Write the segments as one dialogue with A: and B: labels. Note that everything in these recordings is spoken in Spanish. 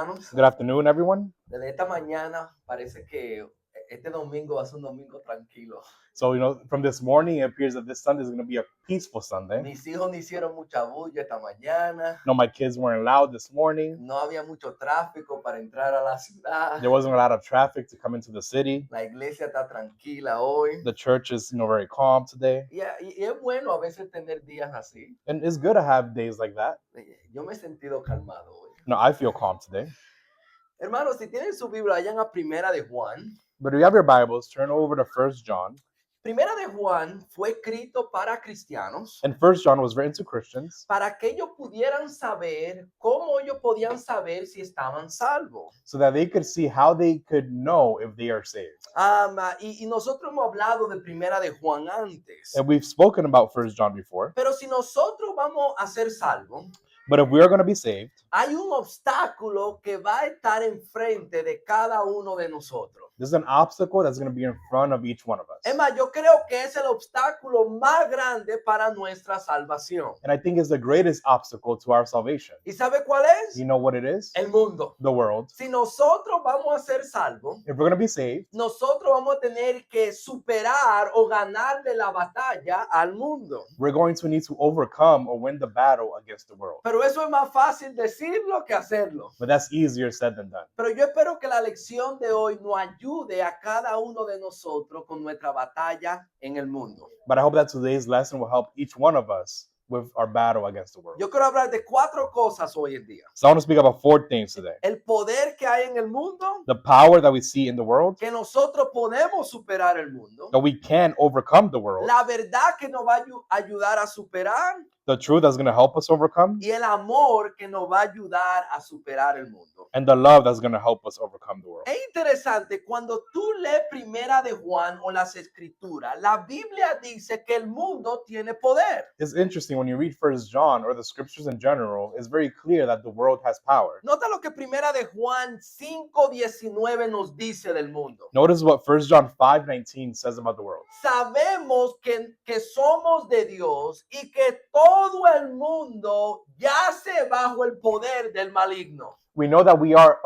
A: Good afternoon, everyone.
B: Desde esta mañana parece que este domingo va a ser un domingo tranquilo.
A: So, from this morning, it appears that this Sunday is going to be a peaceful Sunday.
B: Mis hijos no hicieron mucha bulla esta mañana.
A: No, my kids weren't loud this morning.
B: No había mucho tráfico para entrar a la ciudad.
A: There wasn't a lot of traffic to come into the city.
B: La iglesia está tranquila hoy.
A: The church is, very calm today.
B: Y es bueno a veces tener días así.
A: And it's good to have days like that.
B: Yo me he sentido calmado hoy.
A: No, I feel calm today.
B: Hermanos, si tienen su Biblia, vayan a Primera de Juan.
A: But if you have your Bibles, turn over to 1 John.
B: Primera de Juan fue escrito para cristianos,
A: And 1 John was written to Christians
B: para que ellos pudieran saber cómo ellos podían saber si estaban salvos.
A: so that they could see how they could know if they are saved.
B: Y nosotros hemos hablado de Primera de Juan antes.
A: And we've spoken about 1 John before.
B: Pero si nosotros vamos a ser salvos,
A: But if we are going to be saved,
B: hay un obstáculo que va a estar enfrente de cada uno de nosotros.
A: there's an obstacle that's going to be in front of each one of us.
B: Es más, yo creo que es el obstáculo más grande para nuestra salvación.
A: And I think it's the greatest obstacle to our salvation.
B: ¿Y sabe cuál es?
A: You know what it is?
B: El mundo.
A: The world.
B: Si nosotros vamos a ser salvos,
A: If we're going to be saved,
B: nosotros vamos a tener que superar o ganarle la batalla al mundo.
A: we're going to need to overcome or win the battle against the world.
B: Pero eso es más fácil decirlo que hacerlo.
A: But that's easier said than done.
B: Pero yo espero que la lección de hoy nos ayude a cada uno de nosotros con nuestra batalla en el mundo.
A: But I hope that today's lesson will help each one of us with our battle against the world.
B: Yo quiero hablar de 4 cosas hoy en día.
A: So I want to speak about 4 things today.
B: El poder que hay en el mundo,
A: The power that we see in the world,
B: que nosotros podemos superar el mundo.
A: that we can overcome the world,
B: La verdad que nos va a ayudar a superar
A: the truth that's going to help us overcome,
B: y el amor que nos va a ayudar a superar el mundo.
A: and the love that's going to help us overcome the world.
B: Es interesante, cuando tú lees Primera de Juan o las Escrituras, la Biblia dice que el mundo tiene poder.
A: It's interesting when you read 1 John or the scriptures in general, it's very clear that the world has power.
B: Nota lo que Primera de Juan 5:19 nos dice del mundo.
A: Notice what 1 John 5:19 says about the world.
B: Sabemos que somos de Dios y que todo el mundo yace bajo el poder del maligno.
A: We know that we are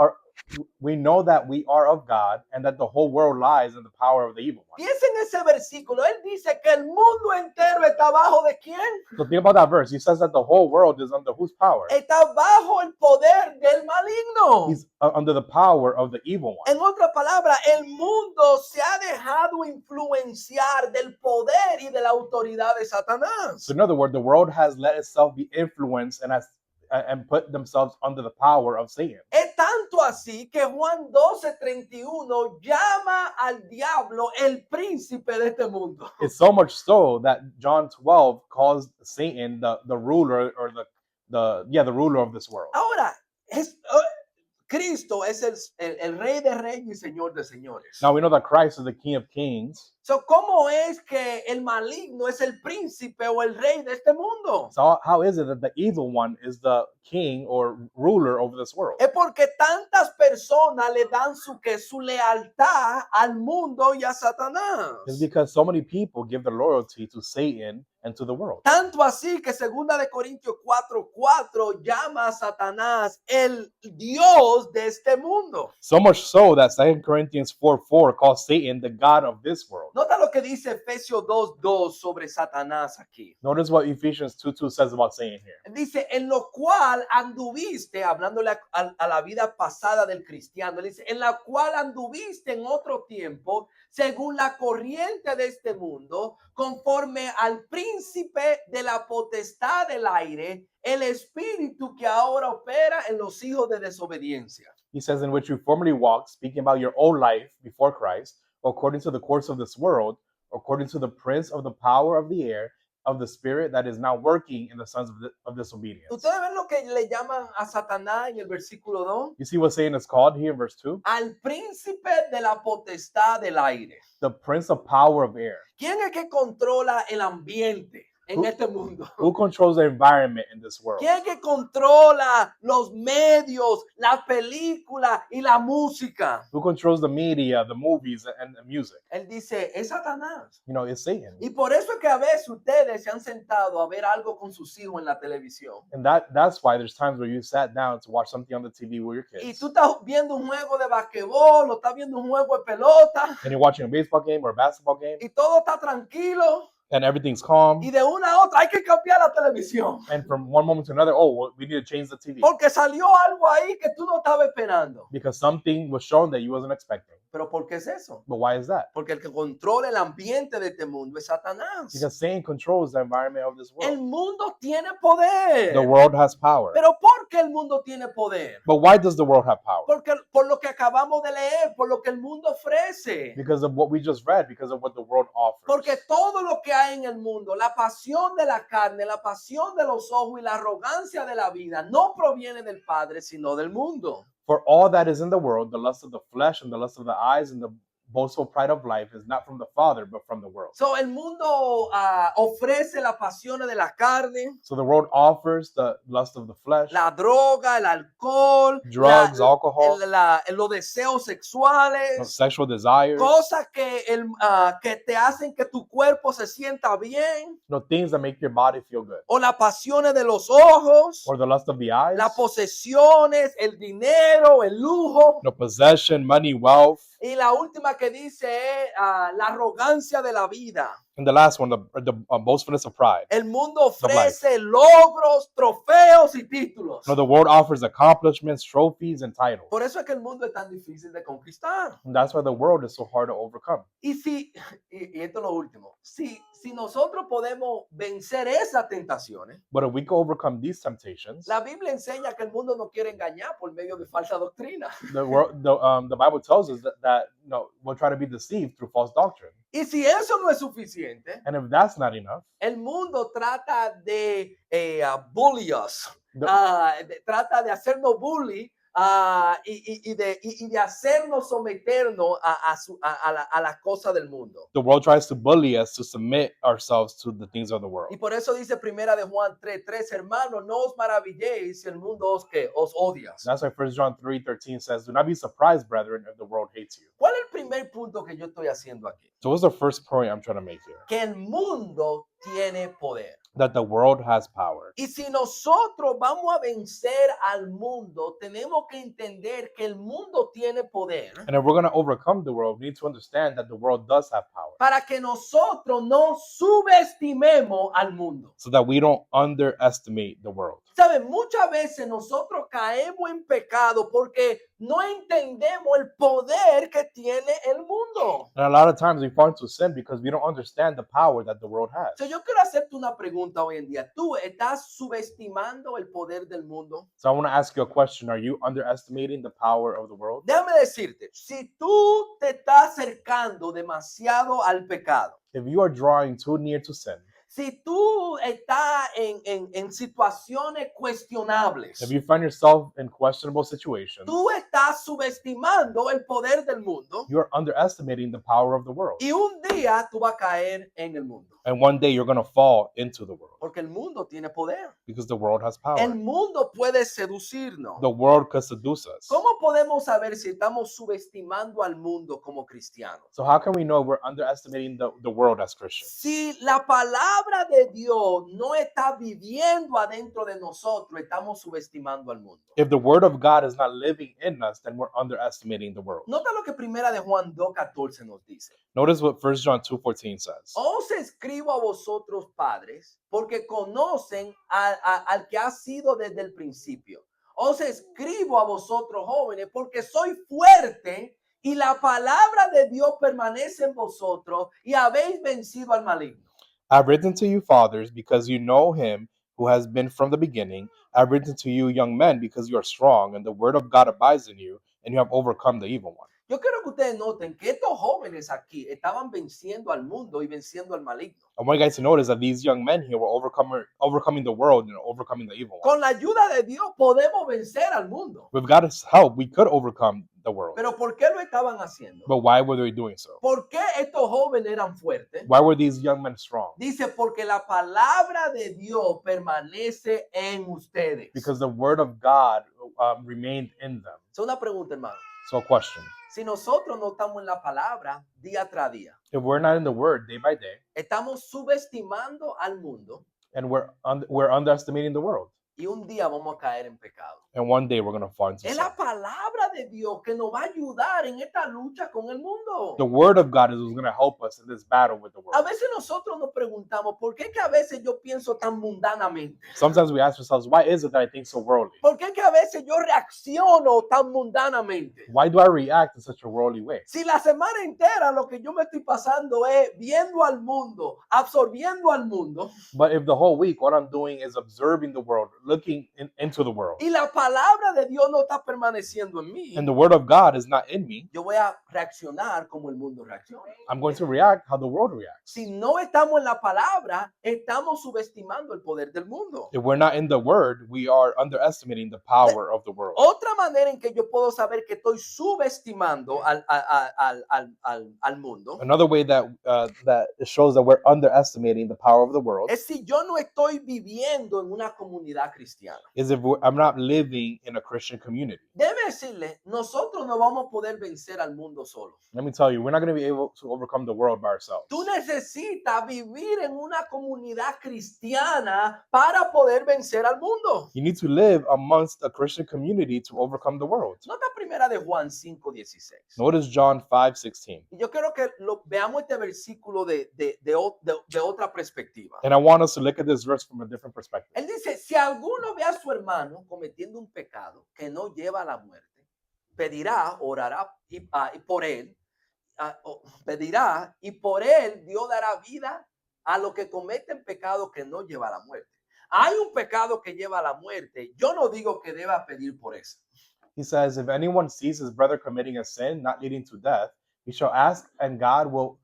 A: of God and that the whole world lies in the power of the evil one.
B: Piensa en ese versículo. Él dice que el mundo entero está bajo de quién?
A: So think about that verse. He says that the whole world is under whose power?
B: Está bajo el poder del maligno.
A: He's under the power of the evil one.
B: En otras palabras, el mundo se ha dejado influenciar del poder y de la autoridad de Satanás.
A: So in other words, the world has let itself be influenced and put themselves under the power of Satan.
B: Es tanto así que Juan 12:31 llama al diablo el príncipe de este mundo.
A: It's so much so that John 12 calls Satan the ruler or the ruler of this world.
B: Ahora, Cristo es el rey de reyes y señor de señores.
A: Now we know that Christ is the King of Kings.
B: So, ¿cómo es que el maligno es el príncipe o el rey de este mundo?
A: So how is it that the evil one is the king or ruler over this world?
B: Es porque tantas personas le dan su lealtad al mundo y a Satanás.
A: It's because so many people give their loyalty to Satan and to the world.
B: Tanto así que 2 de Corintios 4:4 llama a Satanás el Dios de este mundo.
A: So much so that 2 Corinthians 4:4 calls Satan the God of this world.
B: Nota lo que dice Efesios 2:2 sobre Satanás aquí.
A: Notice what Ephesians 2:2 says about Satan here.
B: Dice, en lo cual anduviste, hablándole a la vida pasada del cristiano, dice, en la cual anduviste en otro tiempo, según la corriente de este mundo, conforme al príncipe de la potestad del aire, el espíritu que ahora opera en los hijos de desobediencia.
A: He says, in which you formerly walked, speaking about your old life before Christ, according to the course of this world, according to the prince of the power of the air, of the spirit that is now working in the sons of disobedience.
B: ¿Ustedes ven lo que le llaman a Satanás en el versículo 2?
A: You see what Satan is called here in verse 2?
B: Al príncipe de la potestad del aire.
A: The prince of power of air.
B: ¿Quién es que controla el ambiente? en
A: Who-
B: este mundo?
A: Who controls the environment in this world?
B: ¿Quién que controla los medios, la película y la música?
A: Who controls the media, the movies, and the music?
B: Él dice, es Satanás.
A: You know, it's Satan.
B: Y por eso es que a veces ustedes se han sentado a ver algo con sus hijos en la televisión.
A: And that's why there's times where you sat down to watch something on the TV with your
B: Y
A: kids.
B: tú estás viendo un juego de basquetbol o estás viendo un juego de pelota
A: And you're watching a baseball game or a basketball game,
B: y todo está tranquilo.
A: and everything's calm.
B: Y de una a otra hay que cambiar la televisión.
A: And from one moment to another, oh, well, we need to change the TV.
B: Porque salió algo ahí que tú no estabas esperando.
A: Because something was shown that you wasn't expecting.
B: ¿Pero por qué es eso?
A: But why is that?
B: Porque el que controla el ambiente de este mundo es Satanás.
A: Because Satan controls the environment of this
B: El
A: world.
B: mundo tiene poder.
A: The world has power.
B: Pero ¿por qué el mundo tiene poder?
A: But why does the world have power?
B: Porque por lo que acabamos de leer, por lo que el mundo ofrece.
A: Because of what we just read, because of what the world offers.
B: Porque todo lo que hay en el mundo, la pasión de la carne, la pasión de los ojos y la arrogancia de la vida, no proviene del Padre, sino del mundo.
A: For all that is in the world, the lust of the flesh and the lust of the eyes and the boastful pride of life is not from the Father, but from the world.
B: So, el mundo ofrece las pasiones de la carne,
A: So the world offers the lust of the flesh,
B: la droga, el alcohol,
A: drugs, alcohol,
B: los deseos sexuales,
A: sexual desires,
B: cosas que te hacen que tu cuerpo se sienta bien,
A: things that make your body feel good.
B: o las pasiones de los ojos,
A: Or the lust of the eyes,
B: las posesiones, el dinero, el lujo.
A: possession, money, wealth.
B: Y la última que dice es la arrogancia de la vida.
A: And the last one, the boastfulness of pride.
B: El mundo ofrece logros, trofeos y títulos.
A: No, the world offers accomplishments, trophies, and titles.
B: Por eso es que el mundo es tan difícil de conquistar.
A: And that's why the world is so hard to overcome.
B: Y esto es lo último, si nosotros podemos vencer esas tentaciones,
A: But if we can overcome these temptations,
B: la Biblia enseña que el mundo no quiere engañar por medio de falsa doctrina.
A: the Bible tells us that we'll try to be deceived through false doctrine.
B: Y si eso no es suficiente,
A: And if that's not enough,
B: el mundo trata de bully us,
A: the,
B: trata de hacernos bully y de hacernos someternos a la cosa del mundo.
A: the world tries to bully us to submit ourselves to the things of the world.
B: Y por eso dice primera de Juan 3:3, hermanos, no os maravilléis si el mundo os odia.
A: That's why 1 John 3:13 says, do not be surprised, brethren, if the world hates you.
B: ¿Cuál es el primer punto que yo estoy haciendo aquí?
A: So what's the first point I'm trying to make here?
B: Que el mundo tiene poder.
A: That the world has power.
B: Y si nosotros vamos a vencer al mundo, tenemos que entender que el mundo tiene poder
A: And if we're going to overcome the world, we need to understand that the world does have power.
B: para que nosotros no subestimemos al mundo.
A: So that we don't underestimate the world.
B: ¿Saben? Muchas veces nosotros caemos en pecado porque no entendemos el poder que tiene el mundo.
A: And a lot of times we fall into sin because we don't understand the power that the world has.
B: So, yo quiero hacerte una pregunta hoy en día. ¿Tú estás subestimando el poder del mundo?
A: So I want to ask you a question. Are you underestimating the power of the world?
B: Déjame decirte, si tú te estás acercando demasiado al pecado,
A: If you are drawing too near to sin,
B: si tú estás en situaciones cuestionables,
A: if you find yourself in questionable situations,
B: tú estás subestimando el poder del mundo
A: you're underestimating the power of the world.
B: y un día tú vas a caer en el mundo.
A: And one day you're going to fall into the world
B: Porque el mundo tiene poder.
A: because the world has
B: El
A: power.
B: mundo puede seducirnos.
A: The world could seduce us.
B: ¿Cómo podemos saber si estamos subestimando al mundo como cristianos?
A: So how can we know we're underestimating the world as Christians?
B: Si la palabra de Dios no está viviendo adentro de nosotros, estamos subestimando al mundo.
A: If the word of God is not living in us, then we're underestimating the world.
B: Nota lo que primera de Juan 2:14 nos dice.
A: Notice what 1 John 2:14 says.
B: Os escribo a vosotros, padres, porque conocen al que ha sido desde el principio. Os escribo a vosotros, jóvenes, porque soy fuerte y la palabra de Dios permanece en vosotros y habéis vencido al maligno.
A: I've written to you, fathers, because you know him who has been from the beginning. I've written to you, young men, because you are strong, and the word of God abides in you, and you have overcome the evil one.
B: Yo quiero que ustedes noten que estos jóvenes aquí estaban venciendo al mundo y venciendo al maligno.
A: I want you guys to notice that these young men here were overcoming the world and overcoming the evil one.
B: Con la ayuda de Dios podemos vencer al mundo.
A: With God's help, we could overcome the world.
B: Pero ¿por qué lo estaban haciendo?
A: But why were they doing so?
B: ¿Por qué estos jóvenes eran fuertes?
A: Why were these young men strong?
B: Dice, porque la palabra de Dios permanece en ustedes.
A: Because the word of God remained in them.
B: Es una pregunta, hermano.
A: So, a question.
B: Si nosotros no estamos en la palabra día tras día,
A: If we're not in the word day by day,
B: estamos subestimando al mundo
A: and we're underestimating the world,
B: y un día vamos a caer en pecado.
A: and one day we're going to fall into
B: Es
A: sin.
B: la palabra de Dios que nos va a ayudar en esta lucha con el mundo.
A: The word of God is what's going to help us in this battle with the
B: A
A: world.
B: veces nosotros nos preguntamos, ¿por qué que a veces yo pienso tan mundanamente?
A: Sometimes we ask ourselves, why is it that I think so worldly?
B: ¿Por qué que a veces yo reacciono tan mundanamente?
A: Why do I react in such a worldly way?
B: Si la semana entera lo que yo me estoy pasando es viendo al mundo, absorbiendo al mundo,
A: But if the whole week what I'm doing is observing the world, looking into the world,
B: y la palabra de Dios no está permaneciendo en mí,
A: and the word of God is not in me,
B: yo voy a reaccionar como el mundo reacciona.
A: I'm going to react how the world reacts.
B: Si no estamos en la palabra, estamos subestimando el poder del mundo.
A: If we're not in the word, we are underestimating the power of the world.
B: Otra manera en que yo puedo saber que estoy subestimando al mundo
A: Another way that it shows that we're underestimating the power of the world
B: es si yo no estoy viviendo en una comunidad cristiana.
A: is if I'm not living in a Christian community.
B: Debe decirle, nosotros no vamos a poder vencer al mundo solo.
A: Let me tell you, we're not going to be able to overcome the world by ourselves.
B: Tú necesitas vivir en una comunidad cristiana para poder vencer al mundo.
A: You need to live amongst a Christian community to overcome the world.
B: Nota primera de Juan 5:16.
A: Notice John 5:16.
B: Y yo quiero que veamos este versículo de otra perspectiva.
A: And I want us to look at this verse from a different perspective.
B: Él dice, si alguno ve a su hermano cometiendo un pecado que no lleva a la muerte, pedirá, orará y por él, pedirá y por él Dios dará vida a los que cometen pecado que no lleva a la muerte. Hay un pecado que lleva a la muerte. Yo no digo que deba pedir por eso.
A: He says, if anyone sees his brother committing a sin not leading to death, he shall ask, and God will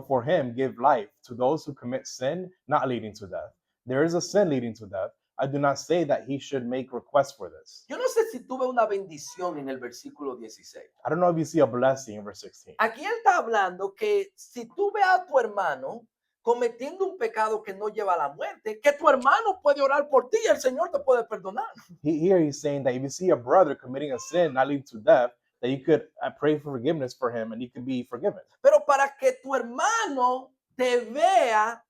A: for him give life to those who commit sin not leading to death. There is a sin leading to death. I do not say that he should make requests for this.
B: Yo no sé si tuve una bendición en el versículo 16.
A: I don't know if you see a blessing in verse 16.
B: Aquí él está hablando que si tú ves a tu hermano cometiendo un pecado que no lleva a la muerte, que tu hermano puede orar por ti y el Señor te puede perdonar.
A: Here he's saying that if you see a brother committing a sin not leading to death, that you could pray for forgiveness for him and he could be forgiven.
B: Pero para que tu hermano te vea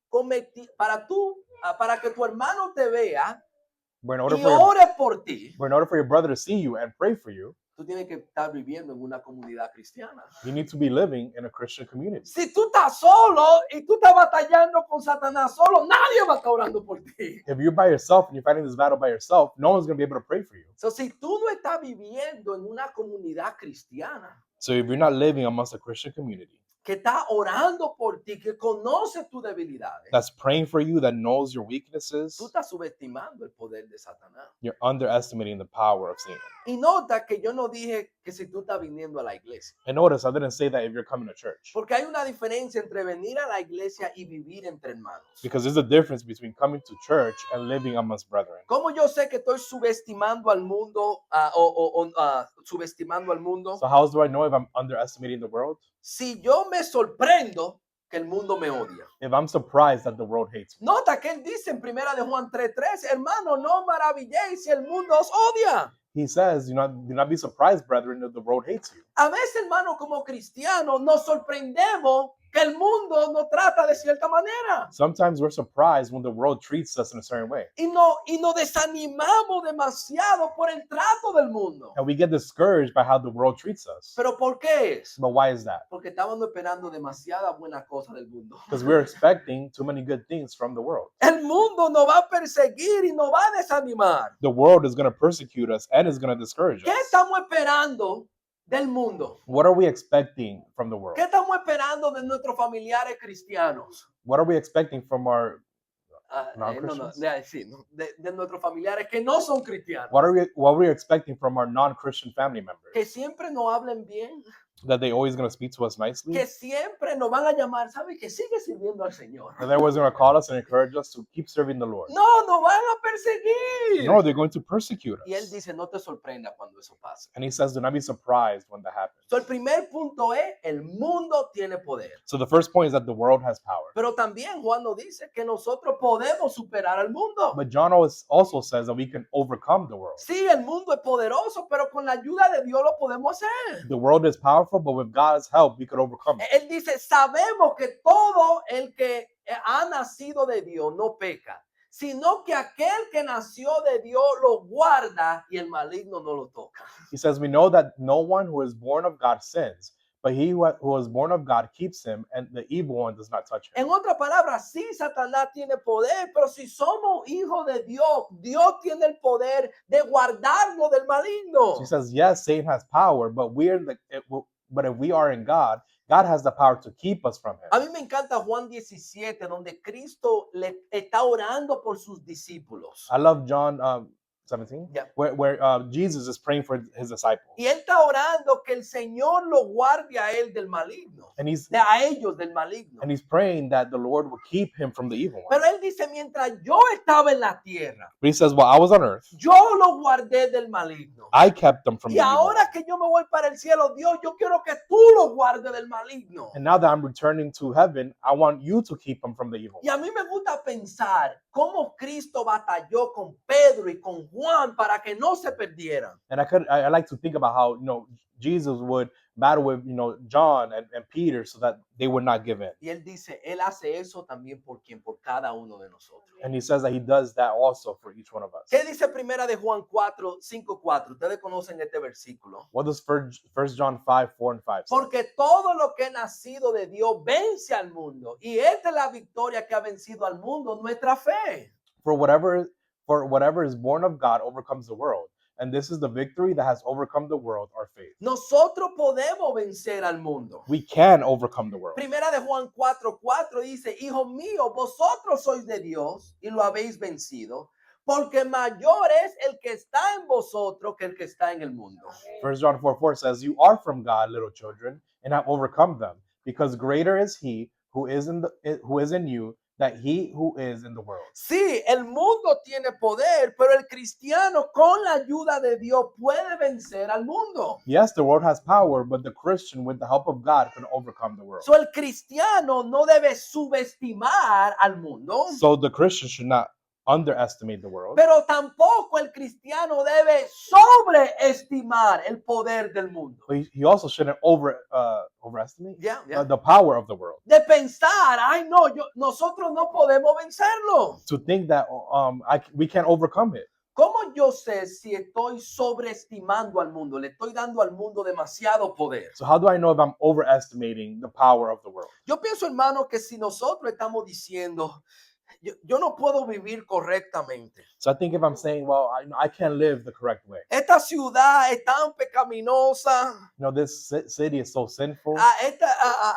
B: para que tu hermano te vea
A: But in order
B: y
A: for your,
B: ore por ti,
A: but in order for your brother to see you and pray for you,
B: tú tienes que estar viviendo en una comunidad cristiana.
A: you need to be living in a Christian community.
B: Si tú estás solo y tú estás batallando con Satanás solo, nadie va a estar orando por ti.
A: If you're by yourself and you're fighting this battle by yourself, no one's going to be able to pray for you.
B: So, si tú no estás viviendo en una comunidad cristiana,
A: So if you're not living amongst a Christian community
B: que está orando por ti, que conoce tus debilidades,
A: that's praying for you, that knows your
B: tú
A: weaknesses,
B: estás subestimando el poder de Satanás.
A: you're underestimating the power of Satan.
B: Y nota que yo no dije que si tú estás viniendo a la iglesia,
A: And notice, I didn't say that if you're coming to church,
B: porque hay una diferencia entre venir a la iglesia y vivir entre hermanos.
A: because there's a difference between coming to church and living amongst brethren.
B: ¿Cómo yo sé que estoy subestimando al mundo subestimando al mundo?
A: So how do I know if I'm underestimating the world?
B: Si yo me sorprendo que el mundo me odia.
A: If I'm surprised that the world hates me.
B: Nota que él dice en primera de Juan 3:3, hermano, no maravilléis si el mundo os odia.
A: He says, do not be surprised, brethren, if the world hates you.
B: A veces, hermano, como cristianos, nos sorprendemos que el mundo nos trata de cierta manera.
A: Sometimes we're surprised when the world treats us in a certain way.
B: Y nos desanimamos demasiado por el trato del mundo.
A: And we get discouraged by how the world treats us.
B: ¿Pero por qué es?
A: But why is that?
B: Porque estábamos esperando demasiadas buenas cosas del mundo.
A: Because we're expecting too many good things from the world.
B: El mundo nos va a perseguir y nos va a desanimar.
A: The world is going to persecute us and is going to discourage
B: ¿Qué
A: us.
B: estamos esperando del mundo?
A: What are we expecting from the world?
B: ¿Qué estamos esperando de nuestros familiares cristianos?
A: What are we expecting from our
B: Non-Christians?
A: non-Christians?
B: De nuestros familiares que no son cristianos.
A: What are we expecting from our non-Christian family members?
B: Que siempre nos hablen bien,
A: that they always going to speak to us nicely,
B: que siempre nos van a llamar, ¿sabe? Que sigue sirviendo al Señor.
A: that they're always going to call us and encourage us to keep serving the Lord.
B: No, nos van a perseguir.
A: No, they're going to persecute
B: Y él
A: us.
B: dice, no te sorprenda cuando eso pase.
A: And he says, do not be surprised when that happens.
B: So, el primer punto es, el mundo tiene poder.
A: So the first point is that the world has power.
B: Pero también Juan nos dice que nosotros podemos superar al mundo.
A: But John also says that we can overcome the world.
B: Sí, el mundo es poderoso, pero con la ayuda de Dios lo podemos hacer.
A: The world is powerful, but with God's help, we could overcome it.
B: Él dice, sabemos que todo el que ha nacido de Dios no peca, sino que aquel que nació de Dios lo guarda y el maligno no lo toca.
A: He says, we know that no one who is born of God sins, but he who is born of God keeps him, and the evil one does not touch him.
B: En otras palabras, sí, Satanás tiene poder, pero si somos hijos de Dios, Dios tiene el poder de guardarnos del maligno.
A: So he says, yes, Satan has power, but but if we are in God, God has the power to keep us from
B: A
A: him.
B: mí me encanta Juan 17, donde Cristo le está orando por sus discípulos.
A: I love John 17,
B: Yeah.
A: where Jesus is praying for his disciples.
B: Y él está orando que el Señor lo guarde a él del maligno,
A: And he's
B: a ellos del maligno.
A: praying that the Lord will keep him from the evil one.
B: Pero él dice, mientras yo estaba en la tierra,
A: But he says, while I was on earth,
B: yo lo guardé del maligno.
A: I kept them from
B: Y
A: the evil one.
B: ahora que yo me voy para el cielo, Dios, yo quiero que tú lo guardes del maligno.
A: And now that I'm returning to heaven, I want you to keep them from the evil
B: Y
A: one.
B: a mí me gusta pensar cómo Cristo batalló con Pedro y con Juan para que no se perdieran.
A: And I like to think about how, Jesus would battle with, John and Peter so that they would not give in.
B: Y él dice, él hace eso también por quien, por cada uno de nosotros.
A: And he says that he does that also for each one of us.
B: ¿Qué dice primera de Juan 4, 5, 4? Ustedes conocen este versículo.
A: What does 1 John 5, 4 and 5 say?
B: Porque todo lo que es nacido de Dios vence al mundo. Y esta es la victoria que ha vencido al mundo, nuestra fe.
A: For whatever is born of God overcomes the world. And this is the victory that has overcome the world, our faith.
B: Nosotros podemos vencer al mundo.
A: We can overcome the world.
B: Primera de Juan 4, 4 dice, hijo mío, vosotros sois de Dios y lo habéis vencido, porque mayor es el que está en vosotros que el que está en el mundo.
A: 1 John 4:4 says, you are from God, little children, and have overcome them, because greater is he who is in you than he who is in the world.
B: Sí, el mundo tiene poder, pero el cristiano con la ayuda de Dios puede vencer al mundo.
A: Yes, the world has power, but the Christian, with the help of God, can overcome the world.
B: So, el cristiano no debe subestimar al mundo,
A: So the Christian should not underestimate the world,
B: pero tampoco el cristiano debe sobreestimar el poder del mundo.
A: but he also shouldn't overestimate
B: Ya.
A: the power of the world.
B: De pensar, ay no, nosotros no podemos vencerlo.
A: To think that we can't overcome it.
B: ¿Cómo yo sé si estoy sobreestimando al mundo? Le estoy dando al mundo demasiado poder.
A: So how do I know if I'm overestimating the power of the world?
B: Yo pienso, hermano, que si nosotros estamos diciendo, yo no puedo vivir correctamente.
A: So I think if I'm saying, well, I can't live the correct way.
B: Esta ciudad es tan pecaminosa.
A: This city is so sinful.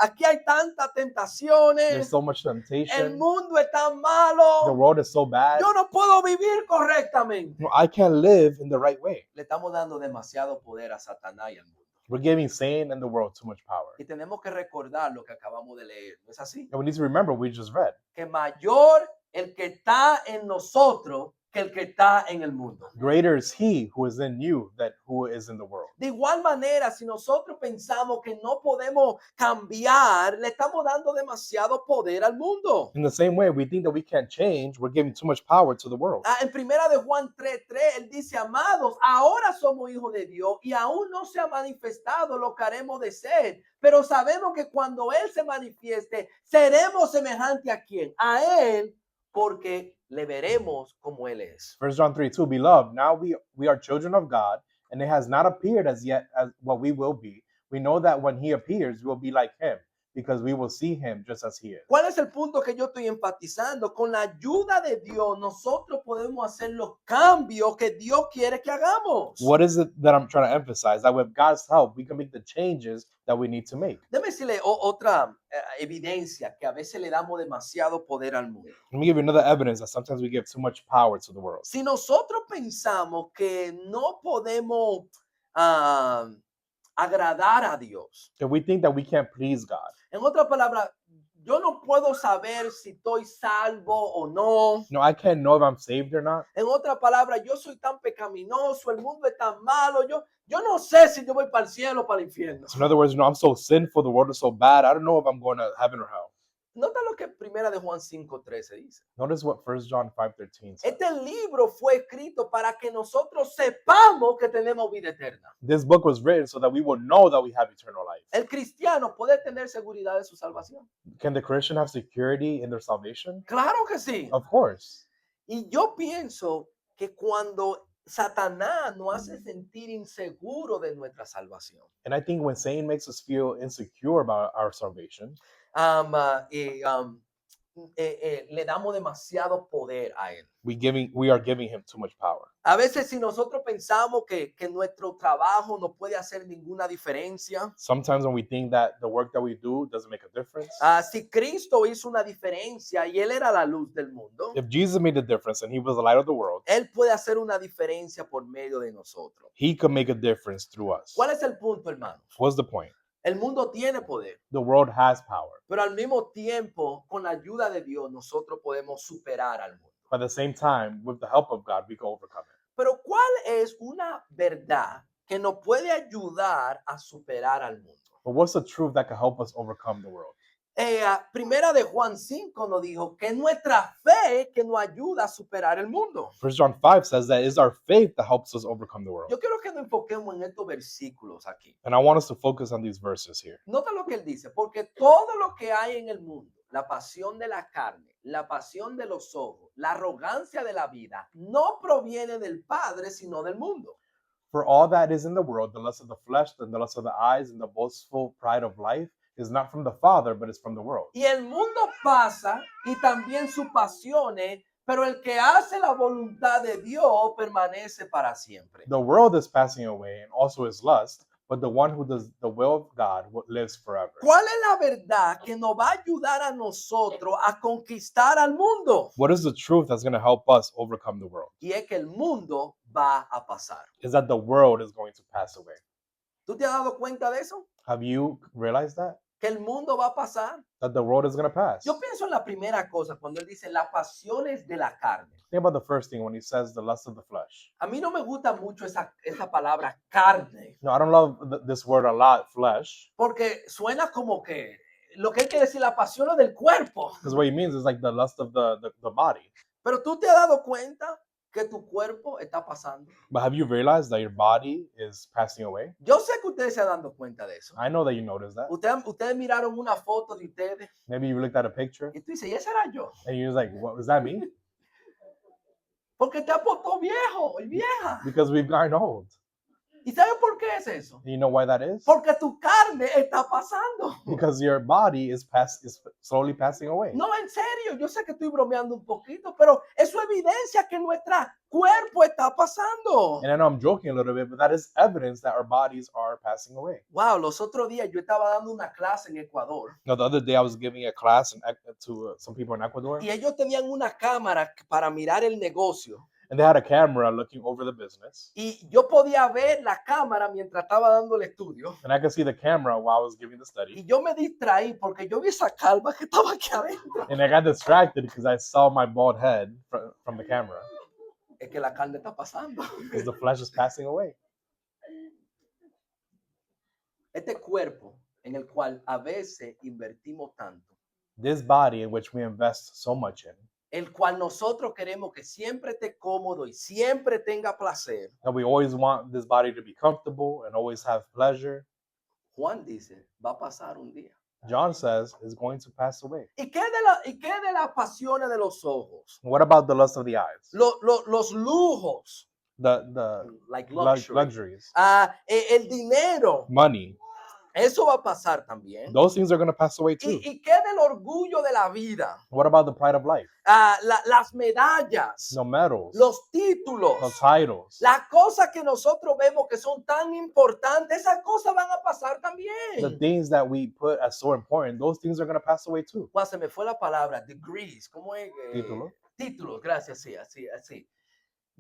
B: Aquí hay tantas tentaciones.
A: There's so much
B: El
A: temptation.
B: mundo es tan
A: The
B: malo.
A: world is so bad.
B: Yo no puedo vivir correctamente.
A: I can't live in the right way.
B: Le estamos dando demasiado poder a Satanás y al mundo.
A: We're giving Satan and the world too much power.
B: Y tenemos que recordar lo que acabamos de leer. ¿No es así?
A: And we need to remember what we just read.
B: Que mayor el que está en nosotros que el que está en el mundo.
A: Greater is he who is in you than who is in the world.
B: De igual manera, si nosotros pensamos que no podemos cambiar, le estamos dando demasiado poder al mundo.
A: In the same way, we think that we can't change, we're giving too much power to the world.
B: En primera de Juan 3:3, él dice, amados, ahora somos hijos de Dios y aún no se ha manifestado lo que haremos de ser, pero sabemos que cuando Él se manifieste, seremos semejantes a quién, a Él, porque le veremos como Él es.
A: 1 John 3:2, beloved, now we are children of God, and it has not appeared as yet as what we will be. We know that when he appears, we will be like him, because we will see him just as he is.
B: ¿Cuál es el punto que yo estoy enfatizando? Con la ayuda de Dios, nosotros podemos hacer los cambios que Dios quiere que hagamos.
A: What is it that I'm trying to emphasize? That with God's help, we can make the changes that we need to make.
B: Déjeme decirle otra evidencia que a veces le damos demasiado poder al mundo.
A: Let me give you another evidence that sometimes we give too much power to the world.
B: Si nosotros pensamos que no podemos agradar a Dios.
A: if we think that we can't please God.
B: En otras palabras, yo no puedo saber si estoy salvo o no.
A: You know, I can't know if I'm saved or not.
B: En otras palabras, yo soy tan pecaminoso, el mundo es tan malo, yo no sé si yo voy para el cielo o para el infierno.
A: So in other words, I'm so sinful, the world is so bad, I don't know if I'm going to heaven or hell.
B: Nota lo que primera de Juan 5:13 dice.
A: Notice what 1 John 5:13 says.
B: Este libro fue escrito para que nosotros sepamos que tenemos vida eterna.
A: This book was written so that we will know that we have eternal life.
B: El cristiano puede tener seguridad de su salvación.
A: Can the Christian have security in their salvation?
B: Claro que sí.
A: Of course.
B: Y yo pienso que cuando Satanás nos hace sentir inseguro de nuestra salvación,
A: And I think when Satan makes us feel insecure about our salvation,
B: le damos demasiado poder a él.
A: we are giving him too much power.
B: A veces si nosotros pensamos que nuestro trabajo no puede hacer ninguna diferencia,
A: Sometimes when we think that the work that we do doesn't make a difference,
B: si Cristo hizo una diferencia y Él era la luz del mundo,
A: if Jesus made a difference and he was the light of the world,
B: Él puede hacer una diferencia por medio de nosotros.
A: he could make a difference through us.
B: ¿Cuál es el punto, hermanos?
A: What's the point?
B: El mundo tiene poder,
A: The world has power.
B: pero al mismo tiempo, con la ayuda de Dios, nosotros podemos superar al mundo.
A: But at the same time, with the help of God, we can overcome it.
B: Pero ¿cuál es una verdad que nos puede ayudar a superar al mundo?
A: But what's the truth that can help us overcome the world?
B: Primera de Juan 5 nos dijo que es nuestra fe que nos ayuda a superar el mundo.
A: 1 John 5 says that it's our faith that helps us overcome the world.
B: Yo quiero que nos enfoquemos en estos versículos aquí.
A: And I want us to focus on these verses here.
B: Nota lo que él dice, porque todo lo que hay en el mundo, la pasión de la carne, la pasión de los ojos, la arrogancia de la vida, no proviene del Padre, sino del mundo.
A: For all that is in the world, the lust of the flesh, and the lust of the eyes, and the boastful pride of life, is not from the Father, but is from the world.
B: Y el mundo pasa y también sus pasiones, pero el que hace la voluntad de Dios permanece para siempre.
A: The world is passing away, and also its lust, but the one who does the will of God lives forever.
B: ¿Cuál es la verdad que nos va a ayudar a nosotros a conquistar al mundo?
A: What is the truth that's going to help us overcome the world?
B: Y es que el mundo va a pasar.
A: Is that the world is going to pass away.
B: ¿Tú te has dado cuenta de eso?
A: Have you realized that?
B: Que el mundo va a pasar.
A: That the world is going to pass.
B: Yo pienso en la primera cosa cuando él dice las pasiones de la carne.
A: Think about the first thing when he says the lust of the flesh.
B: A mí no me gusta mucho esa palabra carne,
A: No, I don't love this word a lot, flesh,
B: porque suena como que lo que él quiere decir, las pasiones del cuerpo.
A: because what he means is like the lust of the body.
B: Pero tú te has dado cuenta que tu cuerpo está pasando.
A: But have you realized that your body is passing away?
B: Yo sé que ustedes se han dado cuenta de eso.
A: I know that you noticed that.
B: Ustedes miraron una foto de ustedes
A: Maybe you looked at a picture
B: y tú dices, ¿y ese era yo?
A: and you're just like, what was that me?
B: Porque te has puesto viejo y vieja.
A: Because we've gotten old.
B: ¿Y sabes por qué es eso?
A: And you know why that is?
B: Porque tu carne está pasando.
A: Because your body is slowly passing away.
B: No, en serio, yo sé que estoy bromeando un poquito, pero eso evidencia que nuestro cuerpo está pasando.
A: And I know I'm joking a little bit, but that is evidence that our bodies are passing away.
B: Wow, los otros días yo estaba dando una clase en Ecuador
A: Now, the other day I was giving a class to some people in Ecuador,
B: y ellos tenían una cámara para mirar el negocio.
A: and they had a camera looking over the business.
B: Y yo podía ver la cámara mientras estaba dando el estudio.
A: And I could see the camera while I was giving the study.
B: Y yo me distraí porque yo vi esa calva que estaba aquí adentro.
A: And I got distracted because I saw my bald head from the camera
B: Es que la carne está pasando.
A: because the flesh is passing away.
B: Este cuerpo en el cual a veces invertimos tanto,
A: This body in which we invest so much in,
B: el cual nosotros queremos que siempre esté cómodo y siempre tenga placer.
A: that we always want this body to be comfortable and always have pleasure,
B: Juan dice, va a pasar un día.
A: John says is going to pass away.
B: ¿Y qué de las pasiones de los ojos?
A: What about the lust of the eyes?
B: Los lujos,
A: The
B: like
A: luxuries,
B: el dinero,
A: money,
B: eso va a pasar también.
A: those things are going to pass away too.
B: ¿Y qué del orgullo de la vida?
A: What about the pride of life?
B: Las medallas,
A: No medals,
B: los títulos,
A: no titles,
B: las cosas que nosotros vemos que son tan importantes, esas cosas van a pasar
A: the
B: también.
A: things that we put as so important, those things are going to pass away too.
B: Guau, se me fue la palabra, degrees, ¿cómo es?
A: Título.
B: Títulos, gracias, sí, así.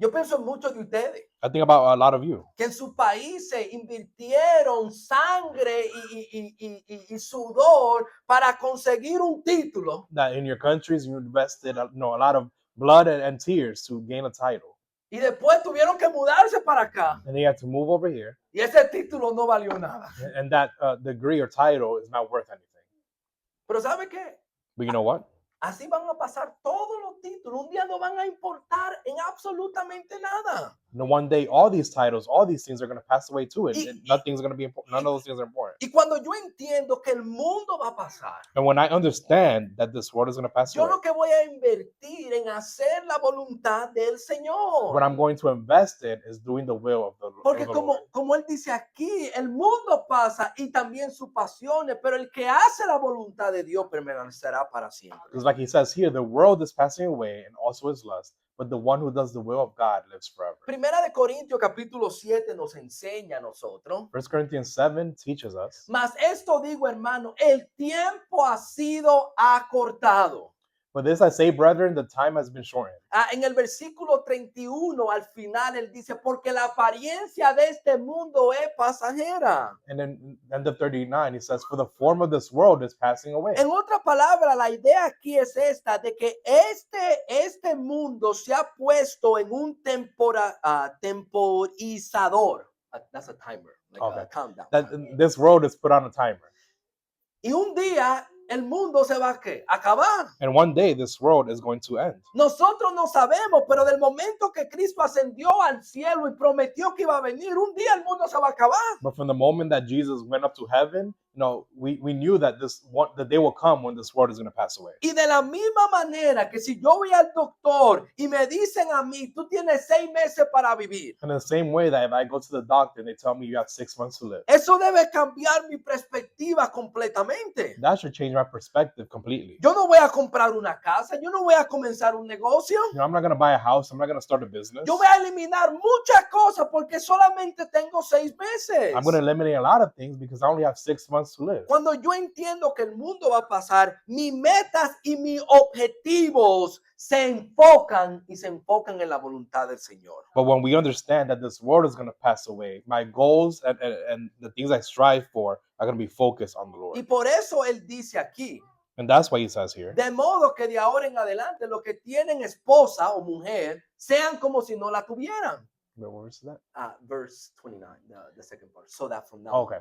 B: Yo pienso en muchos de ustedes
A: I think about a lot of you
B: que en sus países invirtieron sangre y sudor para conseguir un título
A: that in your countries you invested a lot of blood and tears to gain a title,
B: y después tuvieron que mudarse para acá
A: and then you had to move over here,
B: y ese título no valió nada.
A: and that degree or title is not worth anything.
B: Pero ¿sabe qué?
A: But you know what?
B: Así van a pasar todos los títulos. Un día no van a importar en absolutamente nada.
A: And then one day, all these titles, all these things are going to pass away too, and
B: Y-
A: nothing's going to be important. None of those things are important.
B: Y cuando yo entiendo que el mundo va a pasar,
A: And when I understand that this world is going to pass
B: yo
A: away,
B: lo que voy a invertir en hacer la voluntad del
A: what
B: Señor.
A: I'm going to invest in is doing the will of the
B: Porque
A: Lord.
B: como él dice aquí, el mundo pasa y también sus pasiones, pero el que hace la voluntad de Dios permanecerá para siempre.
A: Because like he says here, the world is passing away and also its lust, but the one who does the will of God lives forever.
B: Primera de Corintios capítulo 7 nos enseña a nosotros.
A: 1 Corinthians 7 teaches us,
B: Mas esto digo, hermano, el tiempo ha sido acortado.
A: "For this I say, brethren, the time has been shortened."
B: En el versículo 31 al final él dice, porque la apariencia de este mundo es pasajera.
A: And then end of 39, he says, "For the form of this world is passing away."
B: En otra palabra, la idea aquí es esta, de que este mundo se ha puesto en un temporizador. That's a timer, like
A: Okay.
B: a countdown.
A: That this world is put on a timer.
B: Y un día el mundo se va ¿qué? A acabar.
A: And one day this world is going to end.
B: Nosotros no sabemos, pero del momento que Cristo ascendió al cielo y prometió que iba a venir, un día el mundo se va a acabar.
A: But from the moment that Jesus went up to heaven, we knew that the day will come when this world is going to pass away.
B: Y de la misma manera que si yo voy al doctor y me dicen a mí, tú tienes 6 meses para vivir.
A: In the same way that if I go to the doctor and they tell me you have 6 months to live,
B: Eso debe cambiar mi perspectiva completamente.
A: that should change my perspective completely.
B: Yo no voy a comprar una casa, yo no voy a comenzar un negocio.
A: I'm not going to buy a house. I'm not going to start a business.
B: Yo voy a eliminar muchas cosas porque solamente tengo 6 meses.
A: I'm going to eliminate a lot of things because I only have 6 months to live.
B: Cuando yo entiendo que el mundo va a pasar, mis metas y mis objetivos se enfocan en la voluntad del Señor.
A: But when we understand that this world is going to pass away, my goals and the things I strive for are going to be focused on the
B: Y
A: Lord.
B: por eso él dice aquí,
A: And that's why he says here,
B: de modo que de ahora en adelante los que tienen esposa o mujer sean como si no la tuvieran.
A: where was that?
B: Verse 29, the second part. So that from now.
A: Okay.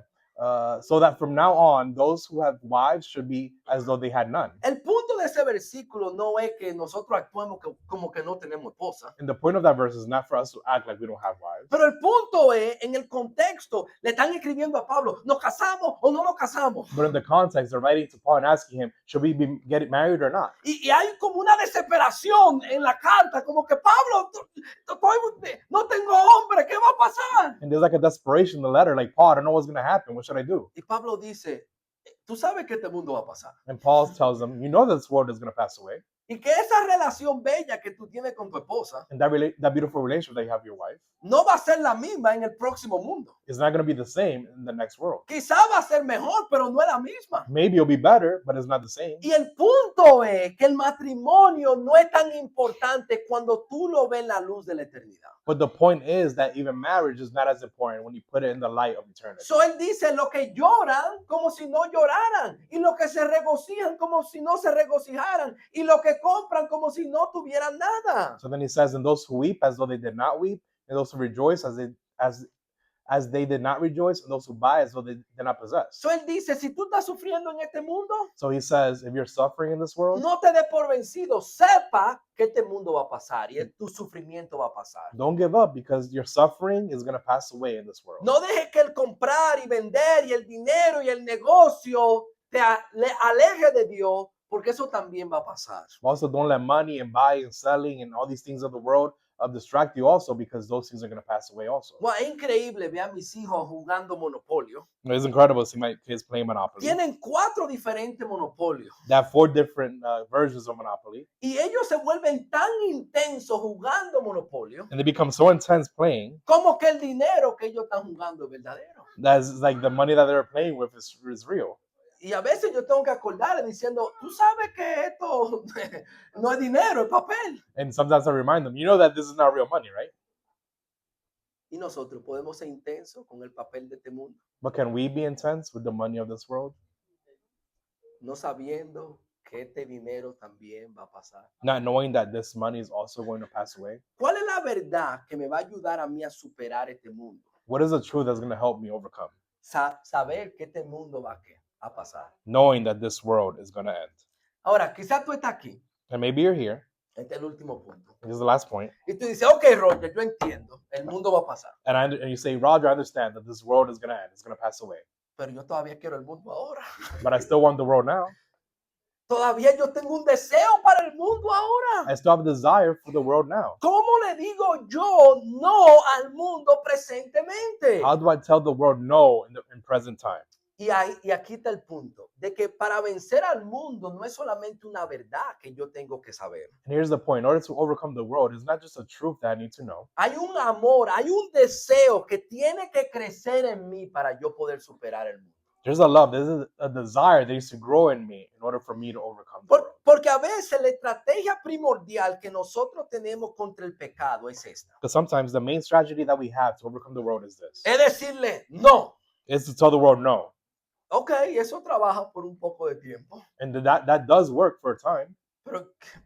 A: So that from now on, those who have wives should be as though they had none.
B: El punto de ese versículo no es que nosotros actuemos como que no tenemos esposa.
A: And the point of that verse is not for us to act like we don't have wives.
B: Pero el punto es, en el contexto, le están escribiendo a Pablo, ¿nos casamos o no nos casamos?
A: But in the context, they're writing to Paul and asking him, should we be getting married or not?
B: Y hay como una desesperación en la carta, como que Pablo, no tengo hombre, ¿qué va a pasar?
A: And there's like a desperation in the letter, like, Paul, I don't know what's going to happen. What should I do?
B: Y Pablo dice, tú sabes que este mundo va a pasar.
A: And Paul tells them, you know that this world is going to pass away.
B: Y que esa relación bella que tú tienes con tu esposa
A: And that beautiful relationship that you have with your wife
B: no va a ser la misma en el próximo mundo.
A: is not going to be the same in the next world.
B: Quizá va a ser mejor, pero no es la misma.
A: Maybe it'll be better, but it's not the same.
B: Y el punto es que el matrimonio no es tan importante cuando tú lo ves en la luz de la eternidad.
A: But the point is that even marriage is not as important when you put it in the light of eternity.
B: So él dice, lo que lloran como si no lloraran, y lo que se regocijan como si no se regocijaran, y lo que compran como si no tuvieran nada.
A: So then he says, and those who weep as though they did not weep, and those who rejoice as they did not rejoice, and those who buy as though they did not possess.
B: So él dice, si tú estás sufriendo en este mundo,
A: So he says, if you're suffering in this world,
B: no te des por vencido, sepa que este mundo va a pasar y tu sufrimiento va a pasar.
A: don't give up because your suffering is going to pass away in this world.
B: No dejes que el comprar y vender y el dinero y el negocio te aleje de Dios, porque eso también va a pasar.
A: Also, don't let money and buying and selling and all these things of the world distract you also, because those things are going to pass away also.
B: Bueno, es increíble ver a mis hijos jugando Monopolio.
A: It's incredible to see my kids playing Monopoly.
B: Tienen 4 diferentes monopolios
A: They have 4 different versions of Monopoly,
B: y ellos se vuelven tan intensos jugando Monopolio
A: and they become so intense playing
B: como que el dinero que ellos están jugando es verdadero.
A: that it's like the money that they're playing with is real.
B: Y a veces yo tengo que acordarle diciendo, tú sabes que esto no es dinero, es papel.
A: And sometimes I remind them, you know that this is not real money, right?
B: Y nosotros podemos ser intensos con el papel de este mundo,
A: But can we be intense with the money of this world?
B: no sabiendo que este dinero también va a pasar.
A: Not knowing that this money is also going to pass away?
B: ¿Cuál es la verdad que me va a ayudar a mí a superar este mundo?
A: What is the truth that's going to help me overcome?
B: Saber que este mundo va a pasar.
A: Knowing that this world is going to end.
B: Ahora, quizás tú estás aquí,
A: And maybe you're here.
B: este es el último punto.
A: This is the last point.
B: Y tú dices, ok, Roger, yo entiendo, el mundo va a pasar,
A: And you say, Roger, I understand that this world is going to end. It's going to pass away.
B: pero yo todavía quiero el mundo ahora.
A: But I still want the world now.
B: Todavía yo tengo un deseo para el mundo ahora.
A: I still have a desire for the world now.
B: ¿Cómo le digo yo no al mundo presentemente?
A: How do I tell the world no in present time?
B: Y aquí está el punto, de que para vencer al mundo no es solamente una verdad que yo tengo que saber.
A: And here's the point. In order to overcome the world, it's not just a truth that I need to know.
B: Hay un amor, hay un deseo que tiene que crecer en mí para yo poder superar el mundo.
A: There's a love, there's a desire that needs to grow in me in order for me to overcome the world.
B: Porque a veces la estrategia primordial que nosotros tenemos contra el pecado es esta.
A: Because sometimes the main strategy that we have to overcome the world is this.
B: Es decirle no.
A: It's to tell the world no.
B: Ok, eso trabaja por un poco de tiempo,
A: And that does work for a time.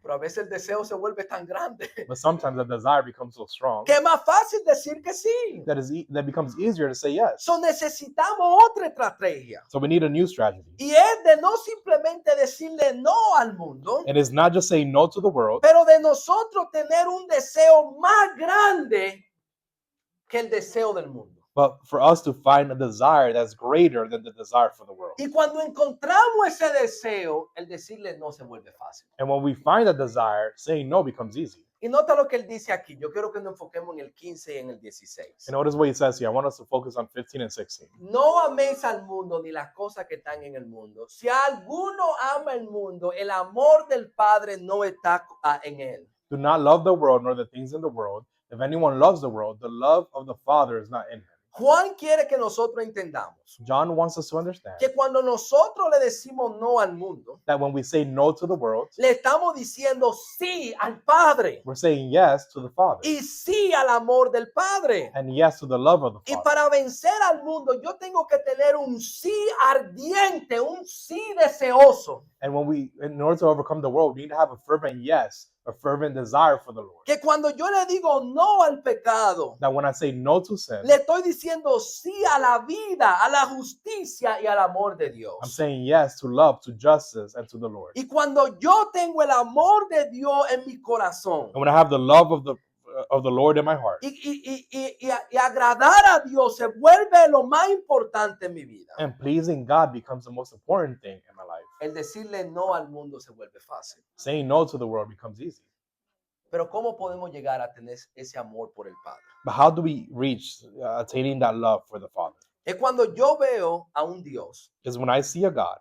B: pero a veces el deseo se vuelve tan grande
A: But sometimes the desire becomes so strong
B: que es más fácil decir que sí.
A: that becomes easier to say yes.
B: So necesitamos otra estrategia.
A: So we need a new strategy.
B: Y es de no simplemente decirle no al mundo,
A: And it's not just saying no to the world,
B: pero de nosotros tener un deseo más grande que el deseo del mundo.
A: but for us to find a desire that's greater than the desire for the world.
B: Y cuando encontramos ese deseo, el decirle no se vuelve fácil.
A: And when we find that desire, saying no becomes easy.
B: Y nota lo que él dice aquí. Yo quiero que nos enfoquemos en el 15 y en el 16.
A: And notice what he says here. I want us to focus on 15 and 16.
B: No améis al mundo ni las cosas que están en el mundo. Si alguno ama el mundo, el amor del Padre no está en él.
A: Do not love the world nor the things in the world. If anyone loves the world, the love of the Father is not in him.
B: Juan quiere que nosotros entendamos
A: John wants us to understand
B: que cuando nosotros le decimos no al mundo,
A: that when we say no to the world,
B: le estamos diciendo sí al Padre
A: we're saying yes to the Father
B: y sí al amor del Padre.
A: and yes to the love of the
B: Y
A: Father.
B: para vencer al mundo, yo tengo que tener un sí ardiente, un sí deseoso.
A: And in order to overcome the world, we need to have a fervent yes, a fervent desire for the Lord.
B: Que cuando yo le digo no al pecado,
A: That when I say no to sin,
B: le estoy diciendo sí a la vida, a la justicia y al amor de
A: I'm
B: Dios.
A: saying yes to love, to justice, and to the Lord.
B: Y cuando yo tengo el amor de Dios en mi corazón
A: And when I have the love of the Lord in my heart,
B: y agradar a Dios se vuelve lo más importante en mi vida,
A: and pleasing God becomes the most important thing in my life.
B: el decirle no al mundo se vuelve fácil.
A: Saying no to the world becomes easy.
B: Pero ¿cómo podemos llegar a tener ese amor por el Padre?
A: But how do we reach attaining that love for the Father?
B: Es cuando yo veo a un Dios
A: Is when I see a God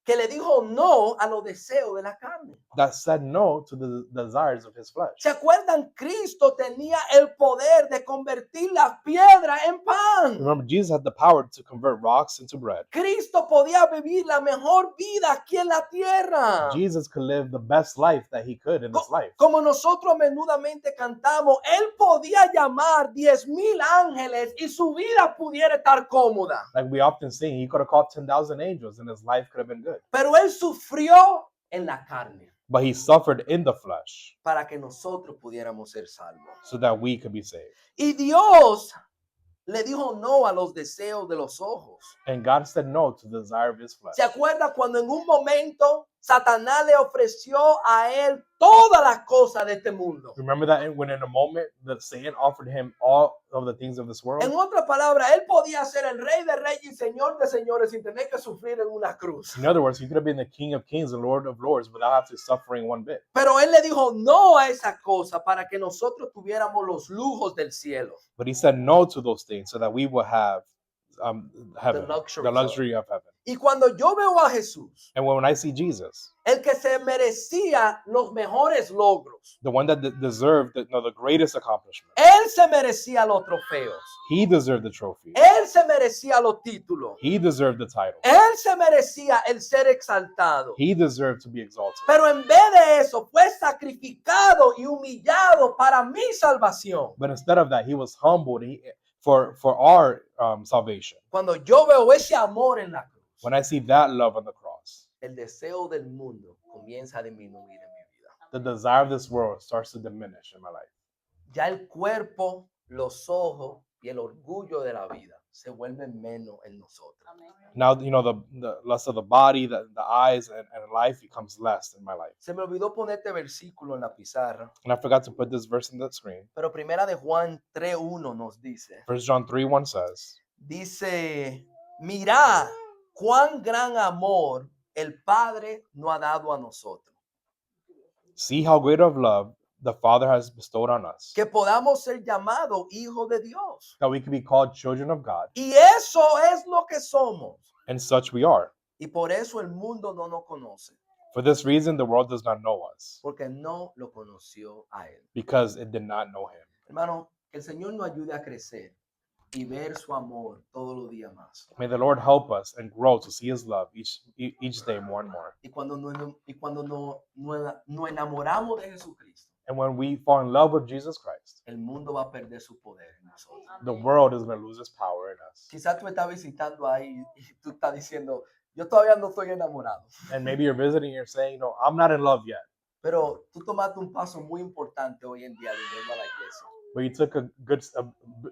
B: que le dijo no a los deseos de la carne.
A: that said no to the desires of his flesh.
B: ¿Se acuerdan? Cristo tenía el poder de convertir las piedras en pan.
A: Remember, Jesus had the power to convert rocks into bread.
B: Cristo podía vivir la mejor vida aquí en la tierra.
A: Jesus could live the best life that he could in this life.
B: Como nosotros menudamente cantamos, Él podía llamar 10,000 ángeles y su vida pudiera estar cómoda.
A: Like we often sing, he could have called 10,000 angels and his life could have been good.
B: Pero Él sufrió en la carne
A: But he suffered in the flesh
B: para que nosotros pudiéramos ser salvos.
A: so that we could be saved.
B: Y Dios le dijo no a los deseos de los ojos.
A: And God said no to the desire of his flesh.
B: ¿Se acuerda cuando en un momento Satanás le ofreció a él todas las cosas de este mundo?
A: Remember that when in a moment that Satan offered him all of the things of this world?
B: En otras palabras, él podía ser el rey de reyes y señor de señores sin tener que sufrir en una cruz.
A: In other words, he could have been the King of Kings and Lord of Lords without having to suffering one bit.
B: Pero él le dijo no a esa cosa para que nosotros tuviéramos los lujos del cielo.
A: But he said no to those things so that we will have heaven,
B: luxuries
A: the
B: of
A: luxury of heaven.
B: Y cuando yo veo a Jesús,
A: And when I see Jesus,
B: el que se merecía los mejores logros,
A: the one that deserved the greatest accomplishment,
B: él se merecía los trofeos,
A: he deserved the trophy.
B: él se merecía los títulos,
A: He deserved the title.
B: él se merecía el ser exaltado.
A: He deserved to be exalted.
B: Pero en vez de eso, fue sacrificado y humillado para mi salvación.
A: But instead of that, he was humbled for our salvation.
B: Cuando yo veo ese amor en la cruz,
A: When I see that love on the cross,
B: el deseo del mundo comienza a disminuir en mi vida.
A: the desire of this world starts to diminish in my life.
B: Ya el cuerpo, los ojos y el orgullo de la vida se vuelven menos en nosotros.
A: Now, the lust of the body, the eyes, and life becomes less in my life.
B: Se me olvidó poner este versículo en la pizarra,
A: And I forgot to put this verse in the screen.
B: pero primera de Juan 3:1 nos dice,
A: 1 John 3:1 says,
B: dice, mirad cuán gran amor el Padre nos ha dado a nosotros,
A: see how great of love the Father has bestowed on us,
B: que podamos ser llamados hijos de Dios.
A: that we can be called children of God,
B: Y eso es lo que somos.
A: and such we are.
B: Y por eso el mundo no nos conoce,
A: For this reason, the world does not know us,
B: porque no lo conoció a Él.
A: because it did not know him.
B: Hermano, que el Señor nos ayude a crecer y ver su amor todos los días más.
A: May the Lord help us and grow to see his love each day more and more.
B: Y cuando nos enamoramos de Jesucristo,
A: And when we fall in love with Jesus Christ,
B: el mundo va a perder su poder en nosotros.
A: the world is going to lose its power in us.
B: Quizás tú estás visitando ahí y tú estás diciendo, yo todavía no estoy enamorado.
A: And maybe you're visiting and you're saying, no, I'm not in love yet.
B: Pero tú tomaste un paso muy importante hoy en día viniendo a la iglesia.
A: But you took a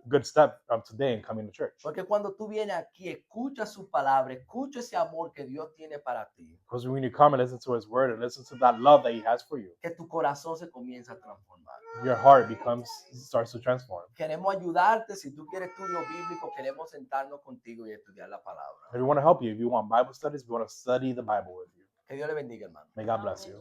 A: good step today in coming to church.
B: Porque cuando tú vienes aquí, escuchas su palabra, escucha ese amor que Dios tiene para ti,
A: Because when you come and listen to his word and listen to that love that he has for you,
B: que tu corazón se comienza a transformar.
A: your heart starts to transform.
B: Queremos ayudarte, si tú quieres estudio bíblico, queremos sentarnos contigo y estudiar la palabra.
A: If we want to help you, if you want Bible studies, we want to study the Bible with you.
B: Que Dios le bendiga, hermano.
A: May God bless you.